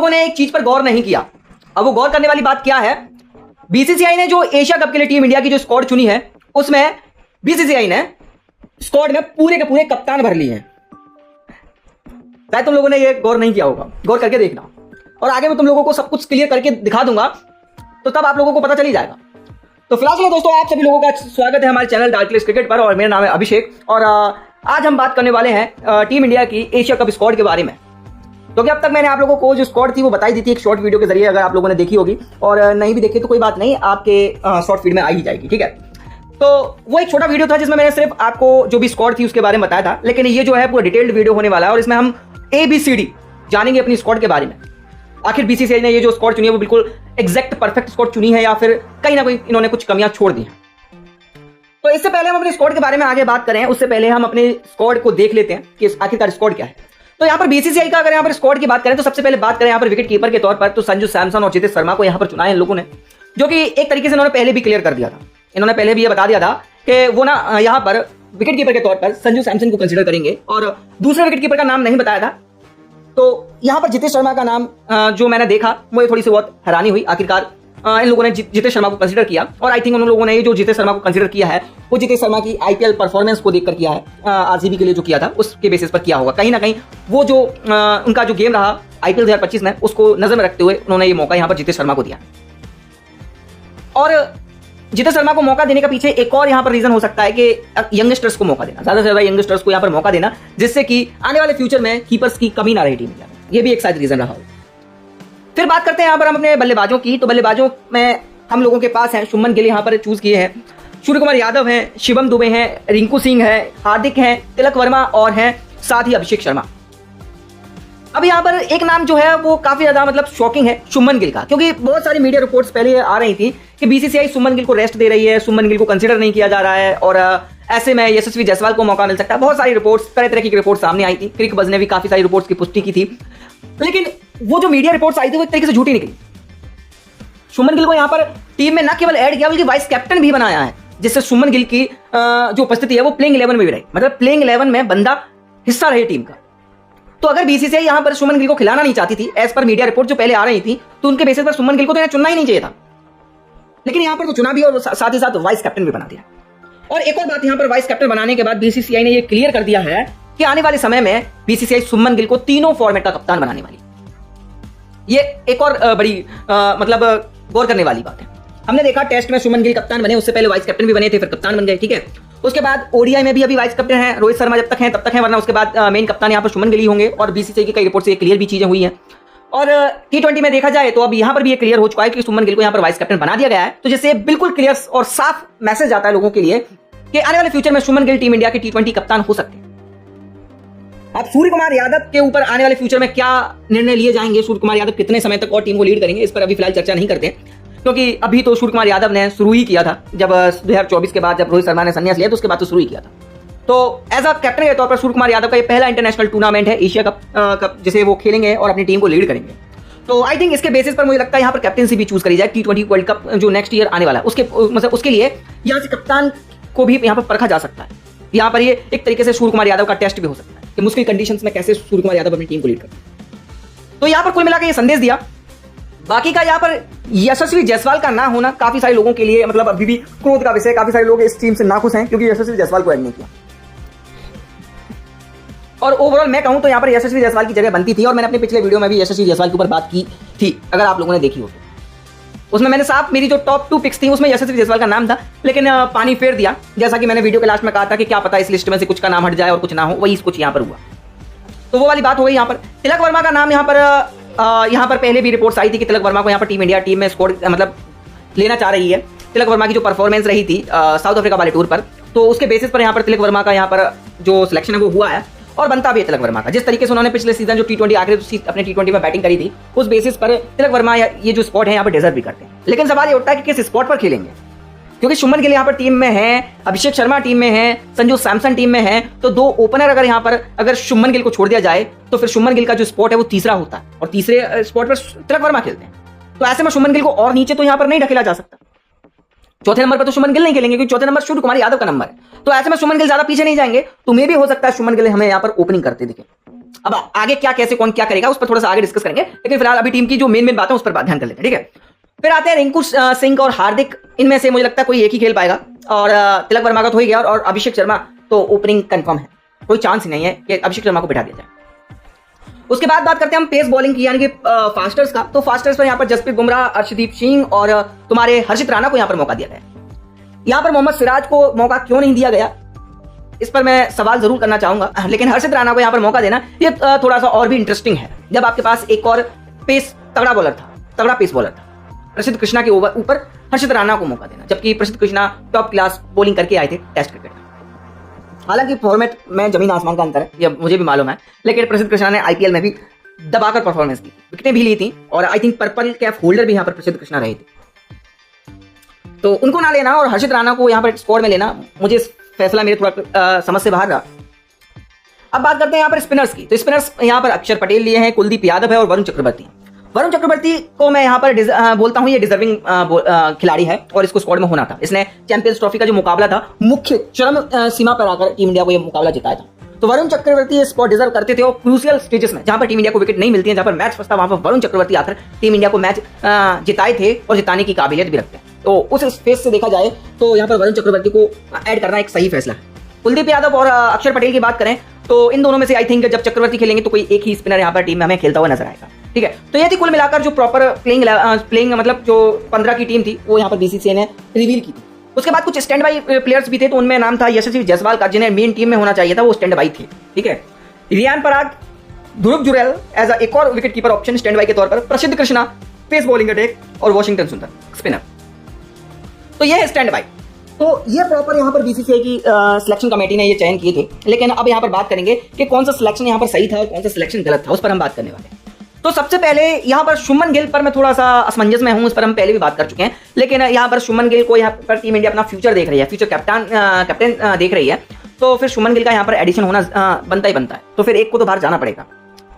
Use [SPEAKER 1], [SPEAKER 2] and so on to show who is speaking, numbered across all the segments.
[SPEAKER 1] लोगों ने एक चीज पर गौर नहीं किया। अब वो गौर करने वाली बात क्या है, बीसीसीआई ने जो एशिया कप के लिए टीम इंडिया की जो स्क्वाड चुनी है उसमें बीसीसीआई ने स्क्वाड में पूरे के पूरे कप्तान भर लिए हैं। शायद तुम लोगों ने ये गौर नहीं किया होगा, गौर करके देखना, और आगे मैं तुम लोगों को सब कुछ क्लियर करके दिखा दूंगा, तो तब आप लोगों को पता चल ही जाएगा। तो फिलहाल दोस्तों, आप सभी लोगों का स्वागत है हमारे चैनल डार्कलेस क्रिकेट पर, और मेरा नाम है अभिषेक। और आज हम बात करने वाले हैं टीम इंडिया की एशिया कप स्क्वाड के बारे में। क्योंकि अब तक मैंने आप लोगों को जो स्क्वाड थी वो बताई दी थी एक शॉर्ट वीडियो के जरिए, अगर आप लोगों ने देखी होगी, और नहीं भी देखी तो कोई बात नहीं, आपके शॉर्ट फीड में आ ही जाएगी, ठीक है। तो वो एक छोटा वीडियो था जिसमें मैंने सिर्फ आपको जो भी स्क्वाड थी उसके बारे में बताया था, लेकिन ये जो है पूरा डिटेल्ड वीडियो होने वाला है, और इसमें हम ABCD जानेंगे अपनी स्क्वाड के बारे में। आखिर बीसीसीआई ने ये जो स्क्वाड चुनी है वो बिल्कुल एग्जैक्ट परफेक्ट स्क्वाड चुनी है, या फिर कहीं ना कहीं इन्होंने कुछ कमियां छोड़ दी हैं। तो इससे पहले हम अपने स्क्वाड के बारे में आगे बात करें, उससे पहले हम अपने स्क्वाड को देख लेते हैं कि आखिरकार स्क्वाड क्या है। तो यहाँ पर बीसीसीआई का अगर यहाँ पर स्क्वाड की बात करें तो सबसे पहले बात करें यहाँ पर विकेट कीपर के तौर पर, तो संजू सैमसन और चेतेश शर्मा को यहाँ पर चुना है इन लोगों ने, जो कि एक तरीके से इन्होंने पहले भी क्लियर कर दिया था। इन्होंने पहले भी ये बता दिया था कि वो ना यहाँ पर विकेट कीपर के तौर पर संजू सैमसन को कंसिडर करेंगे, और दूसरे विकेट कीपर का नाम नहीं बताया था। तो यहाँ पर जितेश शर्मा का नाम जो मैंने देखा मुझे थोड़ी सी बहुत हैरानी हुई। आखिरकार इन लोगों ने जितेश शर्मा को कंसीडर किया, और आई थिंक उन लोगों ने ये जो जितेश शर्मा को कंसीडर किया है वो जितेश शर्मा की IPL परफॉर्मेंस को देखकर किया है, RCB के लिए जो किया था उसके बेसिस पर किया होगा। कहीं ना कहीं वो जो उनका जो गेम रहा IPL 2025 में उसको नजर में रखते हुए उन्होंने ये मौका यहाँ पर जितेश शर्मा को दिया। और जितेश शर्मा को मौका देने का पीछे एक और यहाँ पर रीजन हो सकता है कि यंगस्टर्स को मौका देना, ज्यादा से ज्यादा यंगस्टर्स को यहाँ पर मौका देना, जिससे कि आने वाले फ्यूचर में कीपर्स की कमी ना रहे टीम इंडिया में। ये भी एक शायद रीजन रहा हो। फिर बात करते हैं यहाँ पर हम अपने बल्लेबाजों की। तो बल्लेबाजों में हम लोगों के पास हैं शुभमन गिल यहाँ पर चूज किए हैं, सूर्य कुमार यादव हैं, शिवम दुबे हैं, रिंकू सिंह है, हार्दिक हैं, तिलक वर्मा और हैं साथ ही अभिषेक शर्मा। अब यहाँ पर एक नाम जो है वो काफी ज्यादा मतलब शॉकिंग है शुभमन गिल का, क्योंकि बहुत सारी मीडिया रिपोर्ट्स पहले आ रही थी कि बीसीसीआई शुभमन गिल को रेस्ट दे रही है, शुभमन गिल को कंसीडर नहीं किया जा रहा है, और ऐसे में यशस्वी जायसवाल को मौका मिल सकता है। बहुत सारी रिपोर्ट्स, तरह तरह की रिपोर्ट सामने आई थी। क्रिक बज़ ने भी काफी सारी रिपोर्ट्स की पुष्टि की थी, लेकिन वो जो मीडिया रिपोर्ट्स आई थी वो एक तरीके से झूठी निकली। शुभमन गिल को यहाँ पर टीम में न केवल ऐड किया बल्कि वाइस कैप्टन भी बनाया है, जिससे शुभमन गिल की जो उपस्थिति है वो प्लेइंग 11 में भी रही, मतलब प्लेइंग 11 में बंदा हिस्सा रहे टीम का। तो अगर बीसीसीआई यहाँ पर शुभमन गिल को खिलाना नहीं चाहती थी, एज पर मीडिया रिपोर्ट जो पहले आ रही थी, तो उनके बेसिस पर शुभमन गिल को तो यहाँ चुनना ही नहीं चाहिए था, लेकिन यहाँ पर तो चुना भी और साथ ही साथ वाइस कैप्टन भी बना दिया। और एक और बात, यहाँ पर वाइस कैप्टन बनाने के बाद बीसीसीआई ने यह क्लियर कर दिया है कि आने वाले समय में बीसीसीआई शुभमन गिल को तीनों फॉर्मेट का कप्तान बनाने वाली। ये एक और बड़ी मतलब गौर करने वाली बात है। हमने देखा टेस्ट में शुभमन गिल कप्तान बने, उससे पहले वाइस कैप्टन भी बने थे, फिर कप्तान बन गए, ठीक है। उसके बाद ODI में भी अभी वाइस कैप्टन है, रोहित शर्मा जब तक हैं तब तक हैं, वरना उसके बाद मेन कप्तान यहाँ पर शुभमन गिल ही होंगे, और बीसीसीआई की कई रिपोर्ट से क्लियर भी चीजें हुई हैं। और T20 में देखा जाए तो अब यहाँ पर भी ये क्लियर हो चुका है कि शुभमन गिल को यहाँ पर वाइस कैप्टन बना दिया गया है, तो जिससे बिल्कुल क्लियर और साफ मैसेज आता है लोगों के लिए कि आने वाले फ्यूचर में शुभमन गिल टीम इंडिया के T20 कप्तान हो सकते हैं। अब सूर्य कुमार यादव के ऊपर आने वाले फ्यूचर में क्या निर्णय लिए जाएंगे, सूर्य कुमार यादव कितने समय तक और टीम को लीड करेंगे, इस पर अभी फिलहाल चर्चा नहीं करते, क्योंकि अभी तो सूर्य कुमार यादव ने शुरू ही किया था जब 2024 के बाद जब रोहित शर्मा ने संन्यास लिया तो उसके बाद तो शुरू ही किया था। तो एज अ कैप्टन के तौर पर सूर्य कुमार यादव का ये पहला इंटरनेशनल टूर्नामेंट है एशिया कप जिसे वो खेलेंगे और अपनी टीम को लीड करेंगे। तो आई थिंक इसके बेसिस पर मुझे लगता है यहाँ पर कैप्टनसी भी चूज करी जाए। T20 वर्ल्ड कप जो नेक्स्ट ईयर आने वाला है उसके मतलब उसके लिए यहाँ से कप्तान को भी यहाँ पर परखा जा सकता है। यहाँ पर ये एक तरीके से सूर्य कुमार यादव का टेस्ट भी हो सकता है कि मुश्किल कंडीशंस में कैसे सूर्य कुमार यादव अपनी टीम को लीड करते हैं। तो यहाँ पर कुल मिलाकर ये संदेश दिया। बाकी का यहाँ पर यशस्वी जायसवाल का ना होना काफी सारे लोगों के लिए मतलब अभी भी क्रोध का विषय, काफी सारे लोग इस टीम से नाखुश हैं क्योंकि यशस्वी जायसवाल को ऐड नहीं किया। और ओवरऑल मैं कहूं तो यहाँ पर यशस्वी जायसवाल की जगह बनती थी, और मैंने अपने पिछले वीडियो में भी यशस्वी जायसवाल के ऊपर बात की थी, अगर आप लोगों ने देखी हो तो। उसमें मैंने साफ मेरी जो टॉप 2 पिक्स थी उसमें यशस्वी जायसवाल का नाम था, लेकिन पानी फेर दिया, जैसा कि मैंने वीडियो के लास्ट में कहा था कि क्या पता इस लिस्ट में से कुछ का नाम हट जाए और कुछ ना हो, वही कुछ यहाँ पर हुआ। तो वो वाली बात हो गई। यहाँ पर तिलक वर्मा का नाम यहाँ पर पहले भी रिपोर्ट्स आई थी कि तिलक वर्मा को यहाँ पर टीम इंडिया टीम में स्क्वाड मतलब लेना चाह रही है। तिलक वर्मा की जो परफॉर्मेंस रही थी साउथ अफ्रीका वाले टूर पर, तो उसके बेसिस पर यहाँ पर तिलक वर्मा का यहाँ पर जो सिलेक्शन है वो हुआ है, और बनता भी है तिलक वर्मा का। जिस तरीके से उन्होंने पिछले सीजन जो T20 आखिरी अपने T20 में बैटिंग करी थी, उस बेसिस पर तिलक वर्मा ये जो स्पॉट है यहाँ पर डिजर्व भी करते हैं। लेकिन सवाल ये उठता है कि किस स्पॉट पर खेलेंगे, क्योंकि शुभमन गिल यहाँ पर टीम में है, अभिषेक शर्मा टीम में है, संजू सैमसन टीम में है, तो 2 ओपनर अगर शुभमन गिल को छोड़ दिया जाए तो फिर शुभमन गिल का जो स्पॉट है वो तीसरा होता है, और तीसरे स्पॉट पर तिलक वर्मा खेलते हैं। तो ऐसे में शुभमन गिल को और नीचे तो यहाँ पर नहीं ढकेला जा सकता। चौथे नंबर पर तो शुभमन गिल नहीं खेलेंगे क्योंकि चौथे नंबर सूर्य कुमार यादव का नंबर है। तो ऐसे में शुभमन गिल ज्यादा पीछे नहीं जाएंगे, तो मे भी हो सकता है शुभमन गिल हमें यहाँ पर ओपनिंग करते दिखे। अब आगे क्या कैसे कौन क्या करेगा उस पर थोड़ा सा आगे डिस्कस करेंगे, लेकिन फिलहाल अभी टीम की जो मेन बात है उस पर ध्यान कर लेते हैं, ठीक है। फिर आते हैं रिंकू सिंह और हार्दिक, इनमें से मुझे लगता है कोई एक ही खेल पाएगा, और तिलक वर्मा का तो हो ही गया, और अभिषेक शर्मा तो ओपनिंग कंफर्म है, कोई चांस ही नहीं है कि अभिषेक शर्मा को बिठा दिया जाए। उसके बाद बात करते हैं हम पेस बॉलिंग की, यानी कि फास्टर्स का। तो फास्टर्स पर यहाँ पर जसप्रीत बुमराह, अर्शदीप सिंह और तुम्हारे हर्षित राणा को यहाँ पर मौका दिया गया। यहाँ पर मोहम्मद सिराज को मौका क्यों नहीं दिया गया, इस पर मैं सवाल जरूर करना चाहूंगा, लेकिन हर्षित राणा को यहाँ पर मौका देना ये थोड़ा सा और भी इंटरेस्टिंग है, जब आपके पास एक और पेस तगड़ा बॉलर था, तगड़ा पेस बॉलर था। प्रसिद्ध कृष्णा के ऊपर हर्षित राणा को मौका देना, जबकि प्रसिद्ध कृष्णा टॉप क्लास बॉलिंग करके आए थे टेस्ट क्रिकेट में। हालांकि फॉर्मेट में जमीन आसमान का अंतर है, ये मुझे भी मालूम है, लेकिन प्रसिद्ध कृष्णा ने आईपीएल में भी दबाकर परफॉर्मेंस की, विकेटें भी ली थी, और I think purple cap holder भी यहाँ पर प्रसिद्ध कृष्णा रहे थे। तो उनको ना लेना और हर्षित राणा को यहाँ पर स्क्वाड में लेना, मुझे फैसला मेरे थोड़ा समझ से बाहर रहा। अब बात करते हैं यहाँ पर स्पिनर्स की। तो स्पिनर्स यहाँ पर अक्षर पटेल लिए हैं, कुलदीप यादव है और वरुण चक्रवर्ती। वरुण चक्रवर्ती को मैं यहाँ पर बोलता हूँ ये डिजर्विंग खिलाड़ी है, और इसको स्क्वाड में होना था। इसने चैंपियंस ट्रॉफी का जो मुकाबला था, मुख्य चरम सीमा पर आकर टीम इंडिया को ये मुकाबला जिताया था। तो वरुण चक्रवर्ती स्पॉट डिजर्व करते थे, और क्रूशियल स्टेजेस में जहां पर टीम इंडिया को विकेट नहीं मिलती है, जहां पर मैच फंसता, वहां पर वरुण चक्रवर्ती आकर टीम इंडिया को मैच जिताए थे और जिताने की काबिलियत भी रखते हैं। तो उस स्पेस से देखा जाए तो यहाँ पर वरुण चक्रवर्ती को ऐड करना एक सही फैसला है। कुलदीप यादव और अक्षर पटेल की बात करें तो इन दोनों में से आई थिंक जब चक्रवर्ती खेलेंगे तो कोई एक ही स्पिनर यहाँ पर टीम में हमें खेलता हुआ नजर आएगा, ठीक है। तो ये थी कुल मिलाकर जो प्रॉपर प्लेइंग मतलब जो 15 की टीम थी, वो यहाँ पर बीसीसीआई ने रिवील की थी। उसके बाद कुछ स्टैंड बाई प्लेयर्स भी थे, तो उनमें नाम था यशस्वी जायसवाल का, जिन्हें मेन टीम में होना चाहिए था, वो स्टैंड बाई थे, ठीक है। रियान पराग, ध्रुव जुरैल एज एक और wicket keeper option stand by के तौर पर, प्रसिद्ध कृष्णा पेस बॉलिंग अटैक, और वॉशिंगटन सुंदर स्पिनर। तो ये है स्टैंड बाई। तो ये प्रॉपर यहाँ पर बीसीसीआई की सिलेक्शन कमेटी ने ये चयन किए थे। लेकिन अब यहाँ पर बात करेंगे कि कौन सा सिलेक्शन यहाँ पर सही था और कौन सा सिलेक्शन गलत था, उस पर हम बात करने वाले हैं। तो सबसे पहले यहाँ पर शुभमन गिल पर मैं थोड़ा सा असमंजस में हूँ, उस पर हम पहले भी बात कर चुके हैं। लेकिन यहाँ पर शुभमन गिल को यहाँ पर टीम इंडिया अपना फ्यूचर देख रही है, फ्यूचर कैप्टन देख रही है, तो फिर शुभमन गिल का यहाँ पर एडिशन होना बनता ही बनता है। तो फिर एक को तो बाहर जाना पड़ेगा,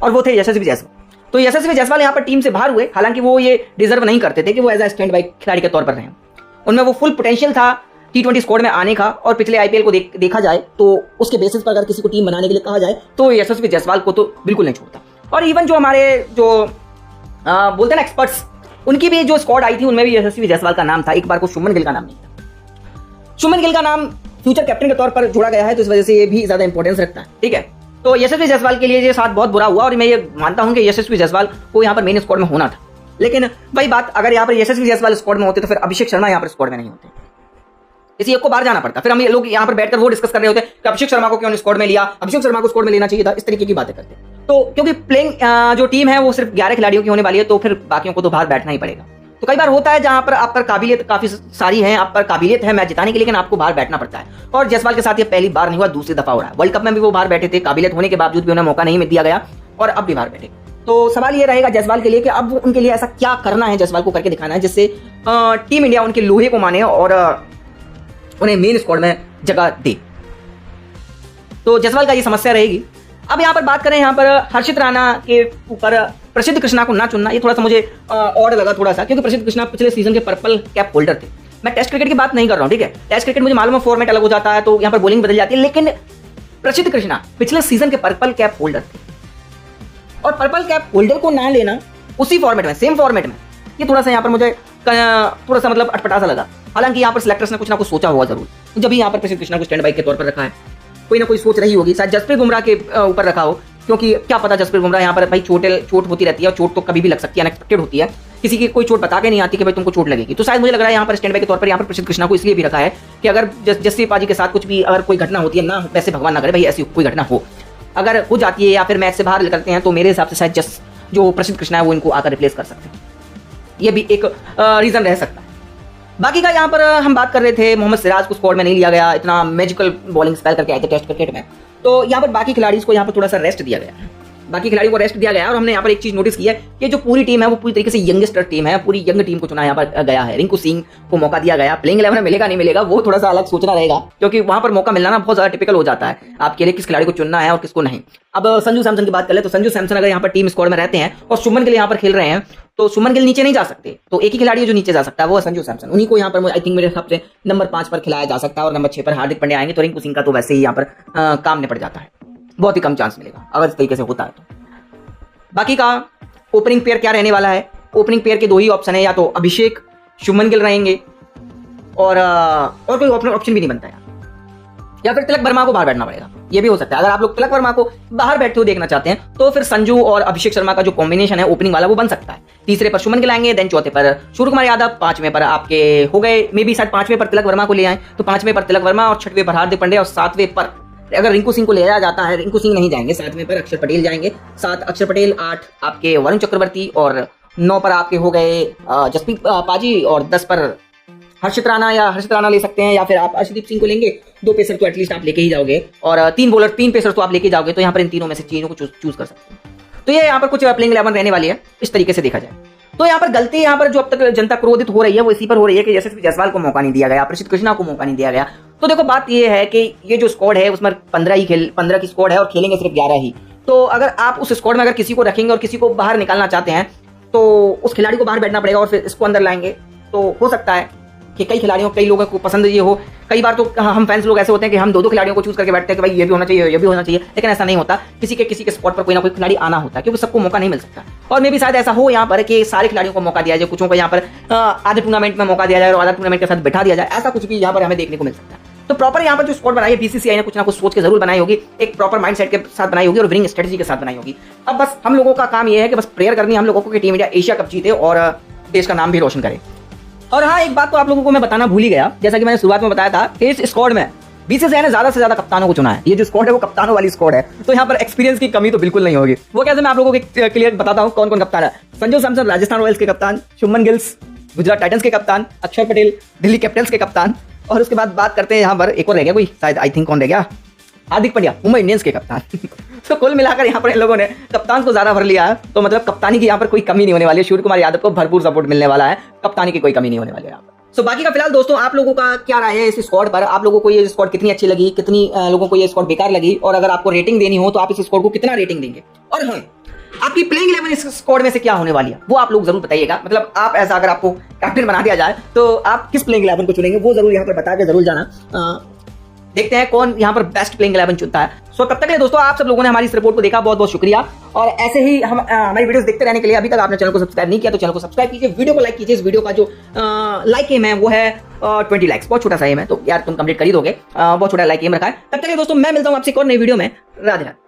[SPEAKER 1] और वो थे यशस्वी जायसवाल। तो यशस्वी जायसवाल यहाँ पर टीम से बाहर हुए, हालांकि वो ये डिजर्व नहीं करते थे कि वो एज ए स्टैंड बाई खिलाड़ी के तौर पर रहे। उनमें वो फुल पोटेंशियल था T20 स्क्वाड में आने का, और पिछले आईपीएल को देखा जाए तो उसके बेसिस पर अगर किसी को टीम बनाने के लिए कहा जाए तो यशस्वी जायसवाल को तो बिल्कुल नहीं छोड़ता। और इवन जो हमारे जो बोलते हैं ना एक्सपर्ट्स, उनकी भी जो स्क्वाड आई थी उनमें भी यशस्वी जायसवाल का नाम था, एक बार को शुभमन गिल का नाम नहीं था। शुभमन गिल का नाम फ्यूचर कैप्टन के तौर पर जोड़ा गया है, तो इस वजह से ये भी ज्यादा इंपॉर्टेंस रखता है, ठीक है। तो यशस्वी जायसवाल के लिए ये साथ बहुत बुरा हुआ, और मैं ये मानता हूं कि यशस्वी जायसवाल को यहाँ पर मेन स्क्वाड में होना था। लेकिन वही बात, अगर यहाँ पर यशस्वी जायसवाल स्क्वाड में होते तो फिर अभिषेक शर्मा यहाँ पर स्क्वाड में नहीं होते, इसी एक को बाहर जाना पड़ता। फिर हम ये लोग यहाँ पर बैठकर वो डिस्कस कर रहे होते कि अभिषेक शर्मा को क्यों स्क्वाड में लिया, अभिषेक शर्मा को स्क्वाड में लेना चाहिए था, इस तरीके की बातें करते। तो क्योंकि प्लेइंग जो टीम है वो सिर्फ 11 खिलाड़ियों की होने वाली है, तो फिर बाकियों को तो बाहर बैठना ही पड़ेगा। तो कई बार होता है जहां पर आप पर काबिलियत काफी सारी है, आप पर काबिलियत है मैच जिताने की, लेकिन आपको बाहर बैठना पड़ता है। और जायसवाल के साथ ये पहली बार नहीं हुआ, दूसरी दफा हो रहा है। वर्ल्ड कप में भी वो बाहर बैठे थे, काबिलियत होने के बावजूद भी उन्हें मौका नहीं दिया गया, और अब भी बाहर बैठे। तो सवाल ये रहेगा जायसवाल के लिए कि अब उनके लिए ऐसा क्या करना है, जायसवाल को करके दिखाना है जिससे टीम इंडिया उनके लोहे को माने और उन्हें मेन स्क्वाड में जगह दे। तो जायसवाल का ये समस्या रहेगी। अब यहाँ पर बात करें, यहाँ पर हर्षित राणा के ऊपर प्रसिद्ध कृष्णा को ना चुनना, ये थोड़ा सा मुझे ऑड लगा थोड़ा सा, क्योंकि प्रसिद्ध कृष्णा पिछले सीजन के पर्पल कैप होल्डर थे। मैं टेस्ट क्रिकेट की बात नहीं कर रहा हूँ, ठीक है। टेस्ट क्रिकेट मुझे मालूम है फॉर्मेट अलग हो जाता है, तो यहाँ पर बॉलिंग बदल जाती है, लेकिन प्रसिद्ध कृष्णा पिछले सीजन के पर्पल कैप होल्डर थे, और पर्पल कैप होल्डर को ना लेना उसी फॉर्मेट में, सेम फॉर्मेट में, ये थोड़ा सा यहाँ पर मुझे थोड़ा सा मतलब अटपटा सा लगा। हालांकि यहाँ पर सिलेक्टर्स ने कुछ ना कुछ सोचा होगा जरूर, जब यहाँ पर प्रसिद्ध कृष्णा को स्टैंड बाई के तौर पर रखा है, कोई ना कोई सोच रही होगी। शायद जसप्रीत बुमराह के ऊपर रखा हो, क्योंकि क्या पता जसप्रीत बुमराह यहाँ पर भाई चोट होती रहती है, और चोट तो कभी भी लग सकती है, अनएक्सपेक्टेड होती है, किसी की कोई चोट बता के नहीं आती कि भाई तुमको चोट लगेगी। तो शायद मुझे लग रहा है यहाँ पर स्टैंड बाई के तौर पर यहाँ पर प्रसिद्ध कृष्णा को इसलिए भी रखा है कि अगर जस्सी पाजी के साथ कुछ भी अगर कोई घटना होती है, ना वैसे भगवान ना करे भाई ऐसी कोई घटना हो, अगर हो जाती है या फिर मैच से बाहर निकलते हैं, तो मेरे हिसाब से शायद जो प्रसिद्ध कृष्णा है वो इनको आकर रिप्लेस कर सकते हैं, ये भी एक रीजन रह सकता है। बाकी का यहाँ पर हम बात कर रहे थे, मोहम्मद सिराज को स्क्वाड में नहीं लिया गया, इतना मैजिकल बॉलिंग स्पेल करके आए थे टेस्ट क्रिकेट में, तो यहाँ पर बाकी खिलाड़ियों को यहाँ पर थोड़ा सा रेस्ट दिया गया है, बाकी खिलाड़ियों को रेस्ट दिया गया है। और हमने यहाँ पर एक चीज नोटिस की है कि जो पूरी टीम है वो पूरी तरीके से यंगस्टर टीम है, पूरी यंग टीम को चुना यहाँ पर गया है। रिंकू सिंह को मौका दिया गया, प्लेइंग 11 में मिलेगा नहीं मिलेगा वो थोड़ा सा अलग सोचना रहेगा, क्योंकि वहां पर मौका मिलना ना बहुत ज्यादा टिपिकल हो जाता है आपके लिए, किस खिलाड़ी को चुनना है और किसको नहीं। अब संजू सैमसन की बात कर ले तो संजू सैमसन अगर यहाँ पर टीम स्क्वाड में रहते हैं और शुभमन गिल यहाँ पर खेल रहे हैं, तो शुभमन गिल नीचे नहीं जा सकते, तो एक ही खिलाड़ी है जो नीचे जा सकता है, वो संजू सैमसन। उन्हीं को यहाँ पर आई थिंक मेरे हिसाब से नंबर 5 पर खिलाया जा सकता है, और नंबर 6 पर हार्दिक पांड्या आएंगे, तो रिंकू सिंह का तो वैसे ही यहाँ पर काम निपट जाता है। बहुत ही कम चांस मिलेगा अगर इस तरीके से होता है तो। बाकी का ओपनिंग पेयर क्या रहने वाला है, ओपनिंग पेयर के दो ही ऑप्शन है, या तो अभिषेक शुभमन गिल रहेंगे और कोई ऑप्शन भी नहीं बनता यार, या फिर तिलक वर्मा को बाहर बैठना पड़ेगा, ये भी हो सकता है। अगर आप लोग तिलक वर्मा को बाहर बैठते हुए देखना चाहते हैं तो फिर संजू और अभिषेक शर्मा का जो कॉम्बिनेशन है ओपनिंग वाला वो बन सकता है। तीसरे पर शुभमन गिल आएंगे, देन चौथे पर सूर्य कुमार यादव, पांचवें पर आपके हो गए मे बी शायद पांचवें पर तिलक वर्मा को ले आए तो पांचवें पर तिलक वर्मा और छठवें पर हार्दिक पांड्या और सातवें पर अगर रिंकू सिंह को ले आया जाता है, रिंकू सिंह नहीं जाएंगे, सातवें पर अक्षर पटेल जाएंगे, 7 अक्षर पटेल, 8 आपके वरुण चक्रवर्ती और 9 पर आपके हो गए जसप्रीत पाजी और 10 पर हर्षित राणा ले सकते हैं, या फिर आप अर्शदीप सिंह को लेंगे। 2 पेसर तो एटलीस्ट आप लेके ही जाओगे और 3 पेसर तो आप लेके जाओगे, तो यहाँ पर इन तीनों में से चीजों को चूज कर सकते हैं। तो ये यहाँ पर कुछ प्लेइंग 11 रहने वाली है इस तरीके से देखा जाए तो। यहाँ पर गलती यहाँ पर जो अब तक जनता क्रोधित हो रही है वो इसी पर हो रही है कि यशस्वी जायसवाल को मौका नहीं दिया गया, प्रसिद्ध कृष्णा को मौका नहीं दिया गया। तो देखो बात ये है कि ये जो स्क्वाड है उसमें 15 की स्क्वाड है और खेलेंगे सिर्फ 11 ही। तो अगर आप उस स्क्वाड में अगर किसी को रखेंगे और किसी को बाहर निकालना चाहते हैं तो उस खिलाड़ी को बाहर बैठना पड़ेगा और फिर इसको अंदर लाएंगे। तो हो सकता है कि कई खिलाड़ियों कई लोगों को पसंद ये हो, कई बार तो हम फैंस लोग ऐसे होते हैं कि हम 2 खिलाड़ियों को चूज करके बैठते हैं कि भाई ये भी होना चाहिए ये भी होना चाहिए, लेकिन ऐसा नहीं होता। किसी के स्पॉट पर कोई ना कोई खिलाड़ी आना होता है क्योंकि सबको मौका नहीं मिल सकता। और मे भी शायद ऐसा हो यहाँ पर कि सारे खिलाड़ियों को मौका दिया जाए, कुछ को यहाँ पर आधे टूर्नामेंट में मौका दिया जाए और आधा टूर्नामेंट के साथ बैठा दिया जाए, ऐसा कुछ भी यहाँ पर हमें देखने को मिल सकता है। तो प्रॉपर यहाँ पर जो स्क्वाड बनाई है बीसीसीआई ने कुछ ना कुछ सोच के जरूर बनाई होगी, एक प्रॉपर माइंडसेट के साथ बनाई होगी और विनिंग स्ट्रेटजी के साथ बनाई होगी। अब बस हम लोगों का काम ये है कि बस प्रेयर करनी है हम लोगों को कि टीम इंडिया एशिया कप जीते और देश का नाम भी रोशन करे। और हाँ, एक बात तो आप लोगों को मैं बताना भूल ही गया, जैसा कि मैंने शुरुआत में बताया था कि इस स्क्वाड में बीसीसीआई ने ज्यादा से ज्यादा कप्तानों को चुना है। ये जो स्क्वाड है वो कप्तानों वाली स्क्वाड है, तो यहाँ पर एक्सपीरियंस की कमी तो बिल्कुल नहीं होगी। वो कैसे मैं आप लोगों को क्लियर बताता हूँ कौन कौन कप्तान है। संजू सैमसन राजस्थान रॉयल्स के कप्तान, शुभमन गिल गुजरात टाइटंस के कप्तान, अक्षर पटेल दिल्ली कैपिटल्स के कप्तान, और उसके बाद बात करते हैं यहाँ पर एक और रह गया कोई, शायद आई थिंक कौन रह गया, हार्दिक पांड्या मुंबई इंडियंस के कप्तान। तो कुल मिलाकर यहाँ पर इन लोगों ने कप्तान को ज्यादा भर लिया है, तो मतलब कप्तानी की यहाँ पर कोई कमी नहीं होने वाली है। सूर्य कुमार यादव को भरपूर सपोर्ट मिलने वाला है, कप्तानी की कोई कमी नहीं होने वाली है यहाँ पर। सो बाकी का फिलहाल दोस्तों आप लोगों का क्या राय है इस स्क्वाड पर, आप लोगों को ये स्क्वाड कितनी अच्छी लगी, कितनी लोगों को ये स्क्वाड बेकार लगी, और अगर आपको रेटिंग देनी हो तो आप इस स्क्वाड को कितना रेटिंग देंगे, और हाँ आपकी प्लेइंग 11 इस स्क्वाड में से क्या होने वाली है वो आप लोग जरूर बताइएगा। मतलब आप ऐसा अगर आपको कैप्टन बना दिया जाए तो आप किस प्लेइंग 11 को चुनेंगे वो जरूर यहाँ पर बता के जरूर जाना। देखते हैं कौन यहाँ पर बेस्ट प्लेइंग 11 चुनता है। सो तब तक के लिए दोस्तों आप सब लोगों ने हमारी इस रिपोर्ट को देखा, बहुत बहुत शुक्रिया। और ऐसे ही हम हमारी वीडियोस देखते रहने के लिए अभी तक आपने चैनल को सब्सक्राइब नहीं किया तो चैनल को सब्सक्राइब कीजिए, वीडियो को लाइक कीजिए। इस वीडियो का जो लाइक एम है वो है 20 लाइक्स, बहुत छोटा सा एम है, तो यार तुम कंप्लीट कर ही दोगे, बहुत छोटा लाइक एम रखा है। तब तक के लिए दोस्तों मैं मिलता हूँ आपसे एक और नई वीडियो में। राधे राधे।